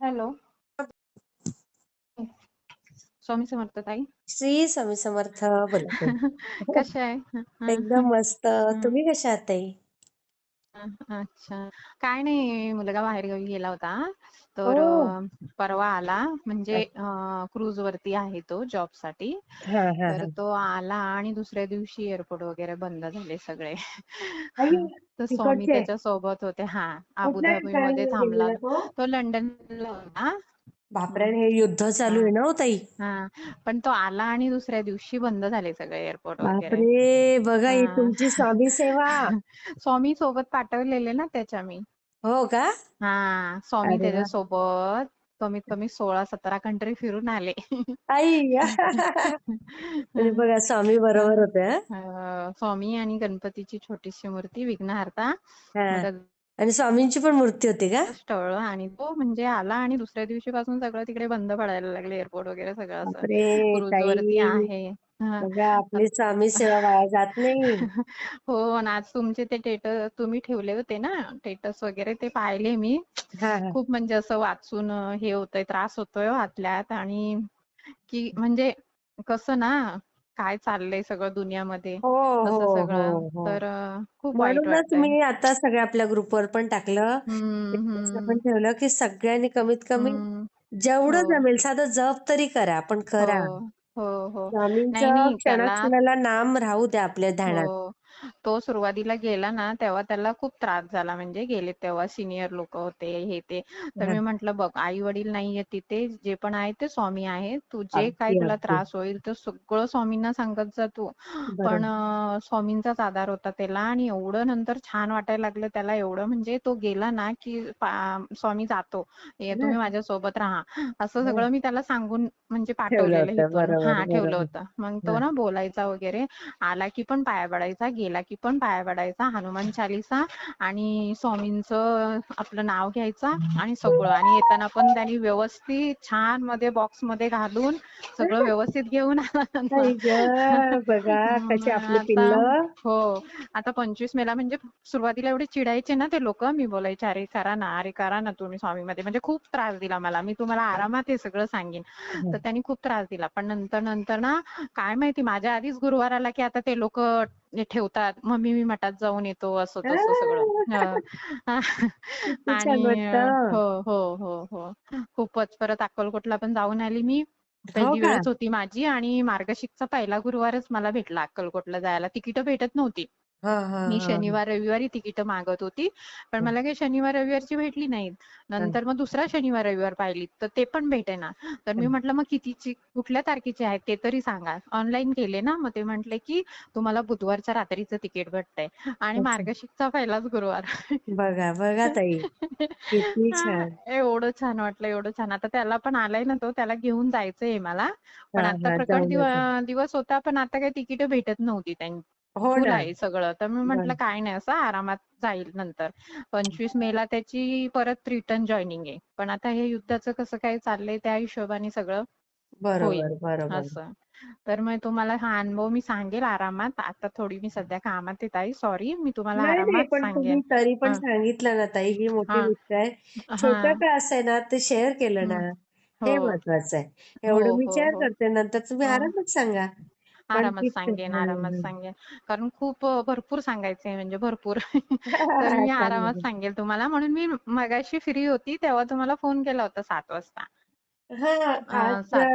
Hello. Swami Samarth ताई. श्री स्वामी समर्थ. बोला ताई. कशा आहे? एकदम मस्त. हं, तुम्ही कशा आहात ताई? अच्छा. काय नाही, मुलगा बाहेरगावी गेला होता. तर हो. परवा आला. म्हणजे क्रूज वरती आहे तो जॉबसाठी. हा हा तर हा. तो आला आणि दुसऱ्या दिवशी एअरपोर्ट वगैरे बंद झाले सगळे. आई, तर स्वामी तिकडचे त्याच्या सोबत होते. हा, कुठल्या अबुधाबीमध्ये ठिकाणी थांबला गेलेला होता. तो? तो लंडनला होता. बापरे, हे युद्ध चालू आहे हा. ना हो ताई. हा, पण तो आला आणि दुसऱ्या दिवशी बंद झाले सगळे एअरपोर्ट वगैरे. बापरे, बघा ही हा. तुमची स्वामी सेवा. स्वामी सोबत पाठवलेले ना त्याच्या मी. हो का? हा, स्वामी अरे वा. त्याच्यासोबत कमीत कमी 16-17 कंट्री फिरून आले. आई म्हणजे बघा स्वामी बरोबर अं, होते. हा स्वामी आणि गणपतीची छोटीशी मूर्ती विघ्नहर्ता. हा. मग आणि स्वामींची पण मूर्ती होती का? त्याचं टळलं आणि तो म्हणजे आला आणि दुसऱ्या दिवशीपासून सगळं तिकडे बंद पडायला लागले एअरपोर्ट वगैरे सगळं असं. बापरे क्रूज वरती ताई, आहे. हा. बघा आपली स्वामी सेवा वाया जात नाही. हो, आणि आज तुमचे ते टेटस तुम्ही ठेवले होते ना, टेटस वगैरे ते पाहिले मी. हा हा. खूप म्हणजे असं वाचून हे होतंय, त्रास होतोय आतल्यात. आणि की म्हणजे कसं ना, काय चाललंय सगळं दुनियामध्ये हो हो असं हो सगळं. हो. तर खूप वाईट म्हणूनच वाटतंय. मी आता सगळ्या आपल्या ग्रुपवर पण टाकलं, हम्म, स्टेटसला पण हम्म, ठेवलं, की सगळ्यांनी कमीत कमी हम्म. जेवढं हो, जमेल साधं जप तरी करा, पण हो, करा. हो, हो. नाही, स्वामींचं नाही त्याला. क्षणाक्षणाला नाम राहू द्या आपल्या ध्यानात. हो. तो सुरुवातीला गेला ना, तेव्हा त्याला खूप त्रास झाला. म्हणजे गेले तेव्हा सीनियर लोक होते, हे ते. तर हा, मी म्हटलं, बघ, आई-वडील नाहीये तिथे. जे पण आहे ते स्वामी आहेत. तू जे काही अगदी तुला अगदी त्रास होईल ते सगळं स्वामींना सांगत जा तू. पण बरोबर. स्वामींचाच आधार होता त्याला आणि एवढं नंतर छान वाटायला लागलं त्याला. एवढं म्हणजे तो गेला ना, की स्वामी जातो. हा, तुम्ही माझ्यासोबत राहा. असं हा. सगळं मी त्याला सांगून म्हणजे ठेवलं पाठवलेलं होतं. इथून. बरोबर हां, ठेवलं बरोबर. होतं. मग तो हा. ना बोलायचा वगैरे. आला की पण पाया पडायचा, गेला की पण पाया पडायचा. हनुमान चालीसा आणि स्वामींचं आपलं नाव घ्यायचा आणि सगळं. आणि येताना पण त्यांनी व्यवस्थित छान मध्ये बॉक्समध्ये घालून सगळं व्यवस्थित घेऊन आला. आई गं, बघा कशी आपली आता पिल्लं. हो, आता 25 मेला म्हणजे सुरुवातीला एवढे चिडायचे ना ते लोक. मी बोलायचे, अरे करा ना, अरे करा ना तुम्ही स्वामीमध्ये. म्हणजे खूप त्रास दिला मला. मी तुम्हाला आरामात हे सगळं सांगेन. तर त्यांनी खूप त्रास दिला. पण नंतर नंतर ना, काय माहिती, माझ्या आधीच गुरुवार आला की आता ते लोक ठेवतात. मम्मी मी मठात जाऊन येतो, असं तसं सगळं. किती छान आणि वाटतं. हो, हो, हो, हो. खूपच. परत अक्कलकोटला पण जाऊन आली मी. हो पहिली का? वेळच होती माझी आणि मार्गशीर्षचा पहिला गुरुवारच मला भेटला अक्कलकोटला जायला. तिकीट भेटत नव्हती. हा हा मी हा शनिवार रविवारी तिकीट मागत होती, पण मला काही शनिवार रविवारची भेटली नाहीत. हा. नंतर मग दुसरा शनिवार रविवार पाहिली तर ते पण भेटेना. तर मी म्हटलं, मग कितीची कुठल्या तारखेची आहे ते तरी सांगा. ऑनलाईन केले ना, मग ते म्हटले की तुम्हाला बुधवारच्या रात्रीचं तिकीट भेटतंय आणि अच्छा. मार्गशीर्षचा पहिलाच गुरुवार. बघा बघा ताई, किती छान. एवढं छान वाटलं, एवढं छान. आता त्याला पण आलाय ना तो, त्याला घेऊन जायचंय मला. हा पण आता हा, प्रकट जाऊन येतो. दिवस होता, पण आता काही तिकीट भेटत नव्हती हो फुल ना. आहे सगळं. तर मी म्हटलं बर काय नाही, असं आरामात जाईल नंतर. 25 मेला त्याची परत रिटर्न जॉईनिंग आहे. पण आता हे युद्धाचं कसं काय चाललंय त्या हिशोबाने सगळं होईल बरोबर बरोबर. असं. तर मग तुम्हाला हा अनुभव मी सांगेल आरामात. आता थोडी मी सध्या कामात आहे ताई, सॉरी. मी तुम्हाला नाही नाही, आरामात पण तुम्ही सांगेन. तरी पण हा, सांगितलं ना ताई, ही मोठी हा, गोष्ट आहे. हा. छोटं का असेल ना, ते शेअर केलं ना, हं. हे हो, महत्वाचं आहे. हो, एवढं मी हो, शेअर हो. करते, नंतर तुम्ही हो. आरामात सांगा. पण आरामात किती सांगेन, आरामात सांगेन. कारण खूप भरपूर सांगायचंय, म्हणजे भरपूर. तर मी आरामात चालेल. सांगेल तुम्हाला. म्हणून मी मगाशी फ्री होती तेव्हा तुम्हाला फोन केला होता 7 वाजता. हा, आज 7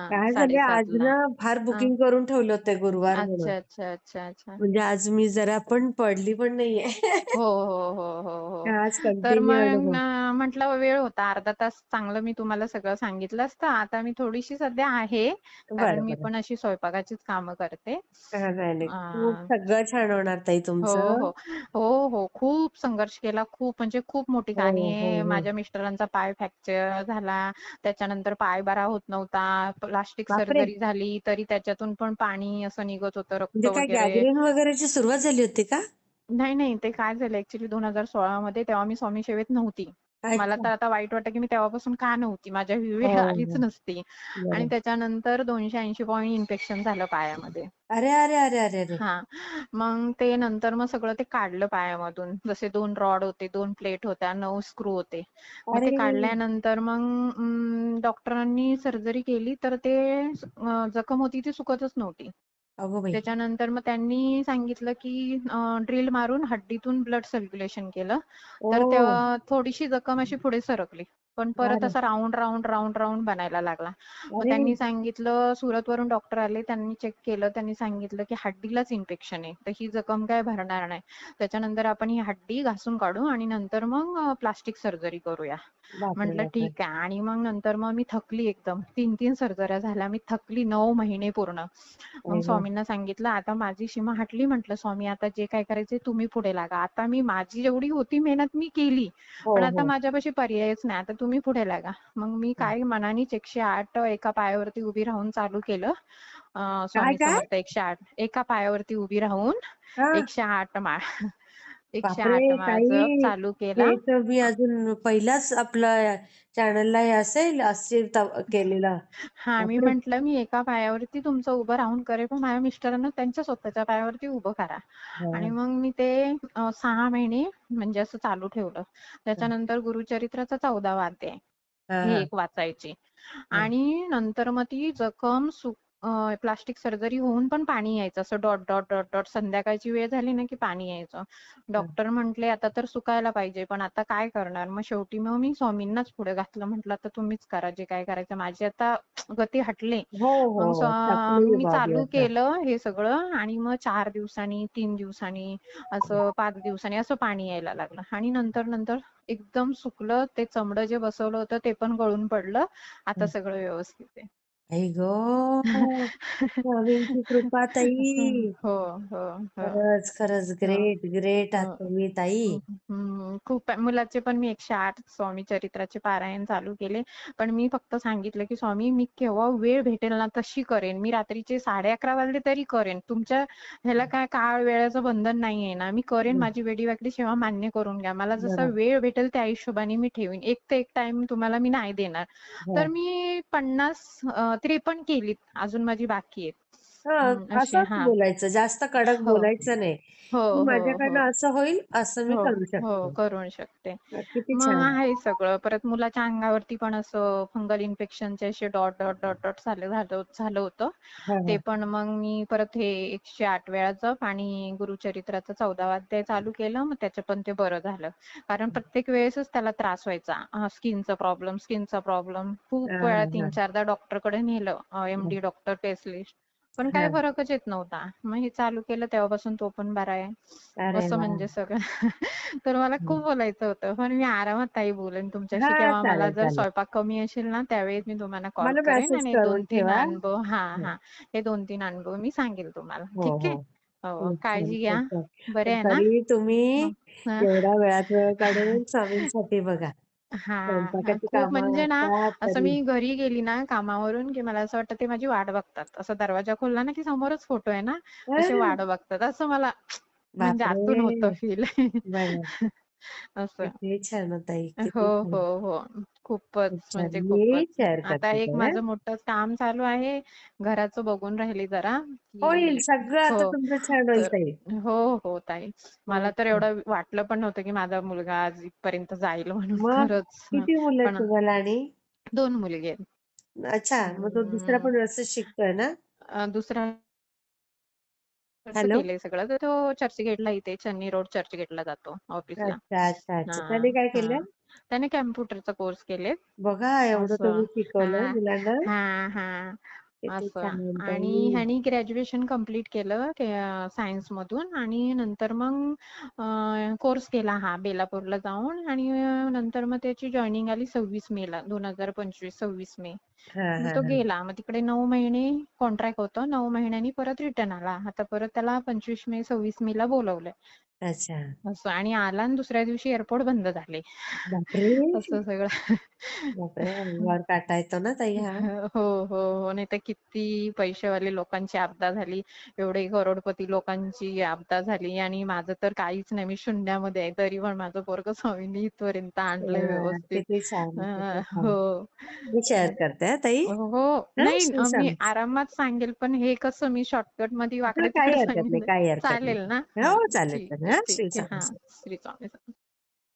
काय झाले, आज 7:30ला. ना फार हं. बुकिंग करून ठेवले होते गुरुवार म्हणून. अच्छा, अच्छा, अच्छा, अच्छा. म्हणजे आज मी जरा पण पडली पण नाहीये. हो, हो, हो, हो, हो. आज तर कंटिन्यू मग अनुभव. म्हटलं वेळ होता, अर्धा तास चांगलं मी तुम्हाला सगळं सांगितलं असतं. आता मी थोडीशी सध्या आहे, कारण बरं मी बरं. पण अशी स्वयंपाकाचीच कामं करते. नाही नाही, खूप अ सगळं छान होणार ताई हो, तुमचं. हो. हो, हो. खूप संघर्ष केला. खूप म्हणजे खूप मोठी हो कहाणी हो आहे. हो. माझ्या मिस्टरांचा पाय फ्रॅक्चर झाला. त्याच्यानंतर पाय बरा होत नव्हता. प्लास्टिक बापरे, सर्जरी झाली, तरी त्याच्यातून पण पाणी असं निघत होतं, रक्त म्हणजे काय वगैरे. गॅदरिंग वगैरेची सुरुवात झाली होती का? नाही, नाही. ते काय झालं ॲक्चुअली 2016 मध्ये तेव्हा मी स्वामी सेवेत नव्हती. मला अच्छा. तर आता वाईट वाटतं की मी तेव्हापासून का नव्हती, माझ्या हो, वेळ आलीच हो. नसती. आणि बरोबर. त्याच्यानंतर 280 पॉइंट इन्फेक्शन झालं पायामध्ये. अरे, अरे, अरे, अरे, अरे! हां. मग ते नंतर मग सगळं ते काढलं पायामधून. जसे 2 रॉड होते, 2 प्लेट होत्या, 9 स्क्रू होते. मग ते अरे! काढल्यानंतर मग डॉक्टरांनी सर्जरी केली तर ते जखम होती ती सुकतच नव्हती. अगो बाई! त्याच्यानंतर मग त्यांनी सांगितलं की ड्रिल मारून हड्डीतून ब्लड सर्क्युलेशन केलं. तर ओह! तेव्हा थोडीशी जखम अशी पुढे सरकली. पण परत अरे! असा राउंड, राउंड, राउंड, राउंड बनायला लागला. मग अरे! त्यांनी सांगितलं, सुरतवरून डॉक्टर आले, त्यांनी चेक केलं, त्यांनी सांगितलं की हड्डीलाच इन्फेक्शन आहे, तर ही जखम काय भरणार नाही. त्याच्यानंतर आपण ही हड्डी घासून काढू आणि नंतर मग प्लास्टिक सर्जरी करूया. बापरे, म्हटलं बापरे! ठीक आहे. आणि मग नंतर मग मी थकली एकदम. 3-3 सर्जऱ्या झाल्या. मी थकली 9 महिने पूर्ण. मग आई गं! स्वामींना सांगितलं, आता माझी सीमा हटली. म्हटलं, स्वामी आता जे काय करायचंय तुम्ही पुढे लागा. आता मी माझी जेवढी होती मेहनत मी केली. हो, पण आता हो. माझ्यापाशी पर्यायच नाही. आता तुम्ही पुढे लागा. मग मी हं. काय मनानेच 108 एका पायावरती उभी राहून चालू केलं. काय, स्वामी काय? समर्थ 108 एका पायावरती उभी राहून हां. 108 माळ 108 बापरे! माळ जप ताई, चालू केला. हे तर मी अजून पहिलाच आपल्या चॅनलला हे असेल असे केलेलं. हां, मी बापरे! म्हटलं मी एका पायावरती तुमचं उभं राहून करेन, पण माझ्या मिस्टरांना त्यांच्या स्वतःच्या पायावरती उभं करा. आणि हां, मग मी ते 6 महिने म्हणजे असं चालू ठेवलं. हां. त्याच्यानंतर गुरुचरित्राचा 14वा अध्याय हां, हे हां, एक वाचायची. हां. आणि नंतर मग ती जखम प्लास्टिक सर्जरी होऊन पण पाणी यायचं असं डॉट, डॉट, डॉट, डॉट संध्याकाळची वेळ झाली ना की पाणी यायचं. हां. डॉक्टर म्हटले आता तर सुकायला पाहिजे, पण आता काय करणार? मग शेवटी मग मी स्वामींनाच पुढे घातलं. म्हटलं आता तुम्हीच करा जे काय करायचं. माझी आता गती हटली. हो, मग हो. थकली मी बॉडी चालू आता. केलं हे सगळं आणि मग 4 दिवसांनी, 3 दिवसांनी, असं 5 दिवसांनी असं पाणी यायला लागलं. आणि नंतर नंतर एकदम सुकलं. ते चमडं जे बसवलं होतं ते पण गळून पडलं. आता हं. सगळं व्यवस्थित आहे. आई गं! स्वामींची कृपा ताई. हो, हो, हो. खरंच, खरंच हो. ग्रेट, ग्रेट आहात हो. तुम्ही ताई. खूप आहे. मुलाचे पण मी 108 स्वामी चरित्राचे पारायण चालू केले. पण मी फक्त सांगितलं, की स्वामी मी केव्हा वेळ भेटेल ना तशी करेन. मी रात्रीचे 11:30 वाजले तरी करेन. तुमच्या ह्याला काय काळ वेळेचं बंधन नाहीये ना. मी करेन, हं. माझी वेडीवाकडी सेवा मान्य करून घ्या. मला जसा बरं. वेळ भेटेल त्या हिशोबाने मी ठेवीन. एक ते एक टाईम तुम्हाला मी नाही देणार. तर हां. मी 50 53 केलीत. अजून माझी बाकी आहेत. हां, असे असंच हां. बोलायचं. जास्त कडक हो. बोलायचं नाही, हो, की हो, हो. माझ्याकडनं असं होईल, असं मी हो, करू हो, शकते. करू शकते. किती मग छान. आहे सगळं. परत मुलाच्या अंगावरती पण असं फंगल इन्फेक्शनचे असे डॉट, डॉट, डॉट, डॉट झालं होतं. हां, ते हां. पण मग मी परत हे 108 वेळा जप आणि गुरुचरित्राचा 14वा अध्याय चालू केलं. मग त्याचं पण ते बरं झालं. कारण प्रत्येक वेळेसच त्याला त्रास व्हायचा. स्किनचा प्रॉब्लेम. खूप हां, वेळा हां, हां. 3-4दा डॉक्टरकडे नेलं. हां, एम-डी डॉक्टर, स्पेशलिस्ट. पण काही हां. फरकच येत नव्हता. मग हे चालू केलं तेव्हापासून तो पण बरा आहे. अरे असं वाह! म्हणजे सगळं. तर मला हं. खूप बोलायचं होतं. पण मी आरामात ताई बोलेन तुमच्याशी. हां, केव्हा मला चालेल, जर चालेल. स्वयंपाक कमी असेल ना, त्यावेळेस मी तुम्हाला कॉल मला करेन मेसेज आणि करून 2-3 ठेवा. अनुभव हां, हं. हां. हे 2-3 अनुभव मी सांगेल तुम्हाला. हो, ठीक आहे? हो. हो, खूप छान, काळजी खूप घ्या. छान. बरे पण आहे ना? तरी तुम्ही हं. हं. एवढ्या वेळात वेळ काढून स्वामींसाठी बघा. हां, हां. स्वयंपाकाची खूप कामं म्हणजे ना, असतात असं तरी. मी घरी गेली ना कामावरून, की मला असं वाटतं ते माझी वाट बघतात. असा दरवाजा खोलला ना, की समोरच फोटो आहे ना, असे हां. वाट बघतात. असं मला म्हणजे आतून होतं बापरे! फील. बघा. असं. किती छान हो ताई, हो, किती हो, छान. हो. खूपच खूप छान. म्हणजे मी खूपच. शेअर आता करते एक ते हं. माझं मोठं काम चालू आहे. घराचं बघून राहिली जरा, होईल की सगळं आता हो. तुमचं छान होईल तर ताई. हो, हो ताई. मला खूप तर छान. एवढं वाटलं पण नव्हतं, की माझा मुलगा आज इथपर्यंत जाईल म्हणून मग खरंच. किती मुलं आहेत पण तुम्हाला आणि? 2 मुलगे आहेत. अच्छा, मग तो दुसरा अं, पण व्यवस्थित शिकतोय ना? दुसरा हॅलो? केलंय सगळं. तर तो चर्चगेटला इथे चन्नी रोड चर्चगेटला जातो ऑफिसला. अच्छा, अच्छा, अच्छा. हां, त्याने काय हां. केलंय? त्याने कॉम्प्युटरचा कोर्स केलेत. बघा एवढं असं. तुम्ही शिकवलंय हां, मुलांना. हां, हां. किती असं. छान आणि ताई. ह्यानी ग्रॅज्युएशन कंप्लीट केलं सायन्समधून आणि नंतर मग कोर्स केला हा बेलापूरला जाऊन आणि नंतर मग त्याची जॉइनिंग आली 26 मेला 2025 26 मे. हां, मग हां, तो हां. गेला. मग तिकडे 9 महिने कॉन्ट्रॅक्ट होतं. 9 महिन्यांनी परत रिटर्न आला. आता परत त्याला 25 मे 26 मेला बोलवलंय. अच्छा. असं. आणि आला आणि दुसऱ्या दिवशी एअरपोर्ट बंद झाले. बापरे! असं सगळं. बापरे! अंगावर काटा येतो ना ताई हा. हो, हो, हो. नाही तर किती पैसेवाले लोकांची आपदा झाली. एवढे करोडपती लोकांची आपदा झाली आणि माझं तर काहीच नाही. मी शून्यामध्ये आहे. तरी पण माझं पोरगं स्वामींनी इथपर्यंत आणलंय व्यवस्थित. किती छान, किती छान. हो. मी शेअर करते हा ताई. हो. हा नाही श्री मी स्वामी. आरामात सांगेल, पण हे कसं मी शॉर्टकट मध्ये हा, वाकडे काही तिकडे हरकत नाही, सांगेन. काही हरकत चालेल ना? नाही. हां, हो चालेल ठीक चालेल. आहे, हा ठीक श्री आहे. हां, स्वामी. श्री स्वामी समर्थ.